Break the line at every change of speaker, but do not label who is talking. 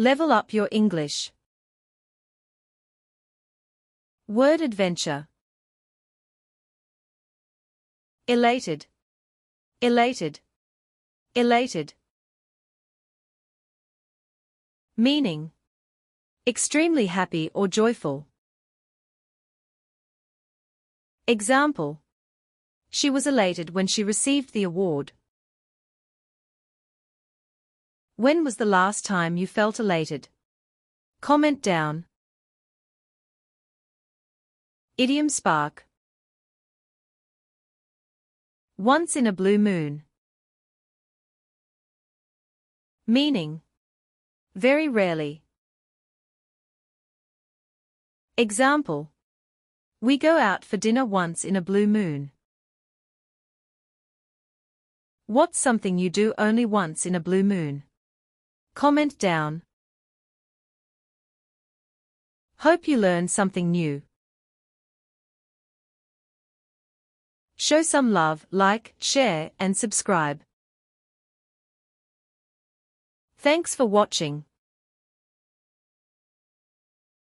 Level up your English. Word adventure. Elated, elated, elated. Meaning: extremely happy or joyful. Example: she was elated when she received the award. When was the last time you felt elated? Comment down. Idiom spark. Once in a blue moon. Meaning: very rarely. Example: we go out for dinner once in a blue moon. What's something you do only once in a blue moon? Comment down. Hope you learned something new. Show some love, like, share, and subscribe. Thanks for watching.